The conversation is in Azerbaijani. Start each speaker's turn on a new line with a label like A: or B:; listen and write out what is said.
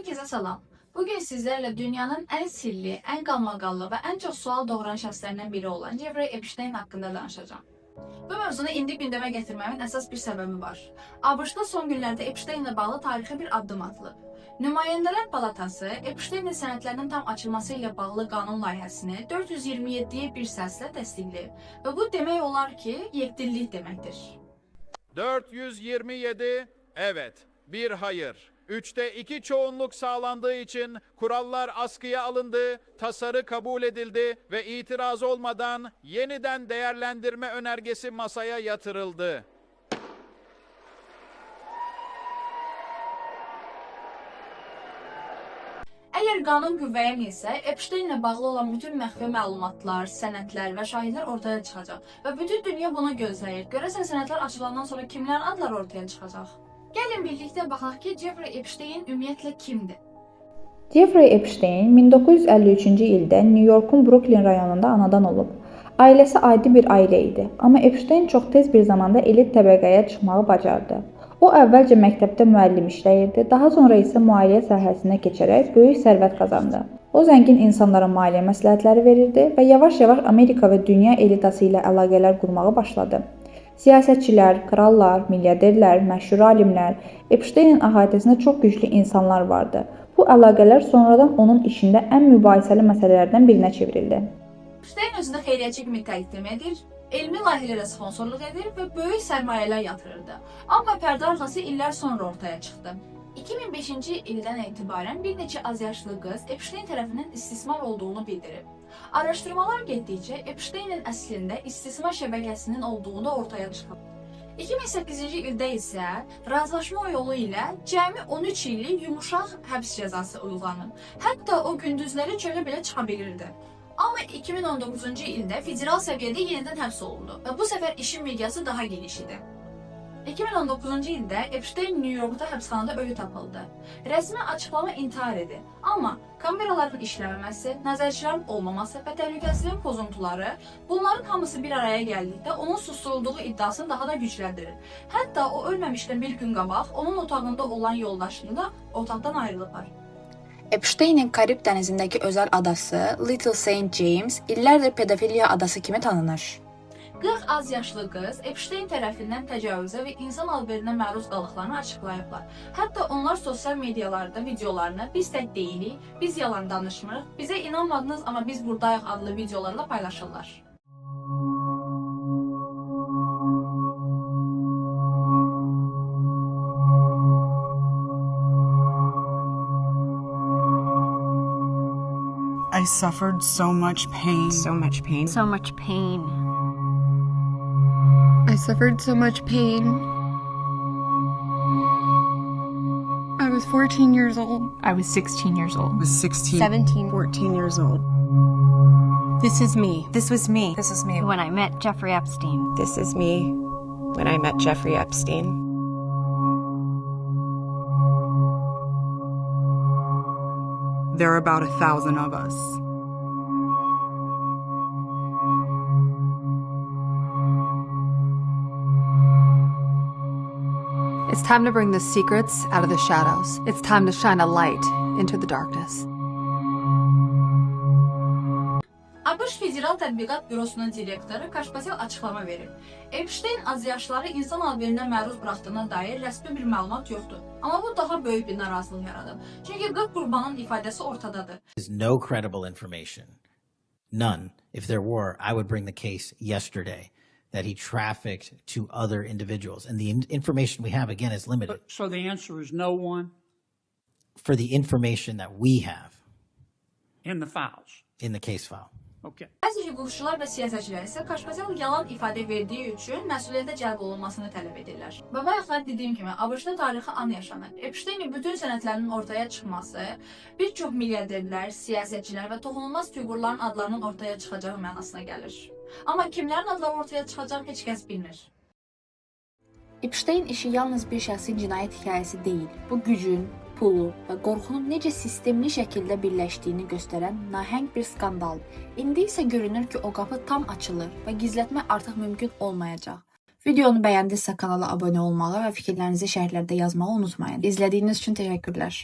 A: Herkese salam. Bugün sizlerle dünyanın en sirli, en qalmaqallı ve en çok sual doğuran şəxslərindən biri olan Jeffrey Epstein hakkında danışacağım. Bu mövzunu indi gündəmə gətirməmin əsas bir səbəbi var. ABŞ-da son günlərdə Epstein ilə bağlı tarixi bir addım atılıb. Nümayəndələr Palatası Epsteinin sənədlərinin tam açılması ilə bağlı qanun layihəsini 427'ye bir səslə təsdiqləyib və bu demək olar ki, yekdillik deməkdir.
B: 427 evet, bir hayır. 3'te 2 çoğunluk sağlandığı için kurallar askıya alındı, tasarı kabul edildi ve itiraz olmadan yeniden değerlendirme önergesi masaya yatırıldı.
A: Əgər qanun qüvvəyə minsə, Epstein ilə bağlı olan bütün məxfi məlumatlar, sənədlər və şahidlər ortaya çıxacaq və bütün dünya buna gözləyir. Görəsən sənədlər açılandan sonra kimlərin adları ortaya çıxacaq? Gəlin birlikdə baxaq ki, Jeffrey Epstein ümumiyyətlə kimdir?
C: Jeffrey Epstein 1953-cü ildə New Yorkun Brooklyn rayonunda anadan olub. Ailəsi adi bir ailə idi, amma Epstein çox tez bir zamanda elit təbəqəyə çıxmağı bacardı. O əvvəlcə məktəbdə müəllim işləyirdi, daha sonra isə maliyyə sahəsinə keçərək böyük sərvət qazandı. O zəngin insanlara maliyyə məsləhətləri verirdi və yavaş-yavaş Amerika və dünya elitası ilə əlaqələr qurmağa başladı. Siyasətçilər, krallar, milyarderlər, məşhur alimlər, Epsteinin əhatəsində çox güclü insanlar vardı. Bu əlaqələr sonradan onun işində ən mübahisəli məsələlərdən birinə çevrildi.
A: Epstein özünü xeyriyyəçi kimi təqdim edir, elmi layihələrə sponsorluq edir və böyük sərmayələr yatırırdı. Amma pərdə arxası illər sonra ortaya çıxdı. 2005-ci ildən etibarən bir neçə azyaşlı qız Epstein tərəfindən istismar olduğunu bildirib. Araşdırmalar getdikcə Epsteinin əslində istismar şəbəkəsinin olduğu da ortaya çıxıb. 2008-ci ildə isə razılaşma yolu ilə cəmi 13 illik yumuşaq həbs cəzası uyğulanıb. Hətta o gündüzləri çölə belə çıxa bilirdi. Amma 2019-cu ildə federal səviyyədə yenidən həbs olundu və bu səfər işin miqyası daha geniş idi. 2019-cu ildə Epstein New York'da həbsxanada ölü tapıldı. Rəsmi açıqlama intihar idi. Amma kameraların işləməməsi, nəzərçilərin olmaması və təhlükəsizlik pozuntuları bunların hamısı bir araya gəldikdə onun susturulduğu iddiasını daha da gücləndirir. Hətta o ölməmişdən bir gün qabaq onun otağında olan yoldaşını da otaqdan ayrılıblar.
D: Epstein'in Karib dənizindəki özəl adası Little St. James illərdir pedofiliya adası kimi tanınır.
A: 40 az yaşlı qız Epstein tərəfindən təcavüzə və insan alverinə məruz qalıqlarını açıqlayıblar. Hətta onlar sosial medialarda videolarını "Biz tək deyilik, biz yalan danışmırıq, bizə inanmadınız amma biz buradayıq" adlı videolarla paylaşırlar.
E: I suffered so much pain.
F: So much pain.
G: So much pain.
F: I suffered so much pain. I was 14 years old.
G: I was 16 years
E: I
G: old.
E: was 16,
G: 17.
E: 14 years old.
F: This is me.
H: This was me. This is me.
G: When I met Jeffrey Epstein.
H: This is me when I met Jeffrey Epstein.
E: There are about 1,000 of us.
I: It's time to bring the secrets out of the shadows. It's time to shine a light into the darkness.
A: ABŞ Federal Tədqiqat Bürosunun direktoru Kaşpatel açıqlama verib. Epstein azyaşlıları insan alverinə məruz buraxdığına dair rəsmi bir məlumat yoxdur. Amma bu daha böyük bir narazılıq yaradıb. Çünki 40 qurbanın ifadəsi ortadadır.
J: There's no credible information. None. If there were, I would bring the case yesterday that he trafficked to other individuals. And the information we have, again, is limited.
K: So the answer is no one?
J: For the information that we have.
K: In the files?
J: In the case file.
K: Okay.
A: Bəzi hüquqçular və siyasətçilər isə Kaşpatel yalan ifadə verdiyi üçün məsuliyyətə cəlb olunmasını tələb edirlər. Və bayaqlar dediyim kimi, ABŞ-da tarixi an yaşanır. Epsteinin bütün sənədlərinin ortaya çıxması, bir çox milyarderlər, siyasətçilər və toxunulmaz fiqurların adlarının ortaya çıxacağı mənasına gəlir. Amma kimlərin adları ortaya çıxacaq heç kəs bilmir.
D: Epstein işi yalnız bir şəxsin cinayət hekayəsi deyil. Bu gücün, pulu və qorxunun necə sistemli şəkildə birləşdiyini göstərən nahəng bir skandaldır. İndi isə görünür ki, o qapı tam açılır və gizlətmək artıq mümkün olmayacaq. Videonu bəyəndinizsə kanala abunə olmağı və fikirlərinizi şərhlərdə yazmağı unutmayın. İzlədiyiniz üçün təşəkkürlər.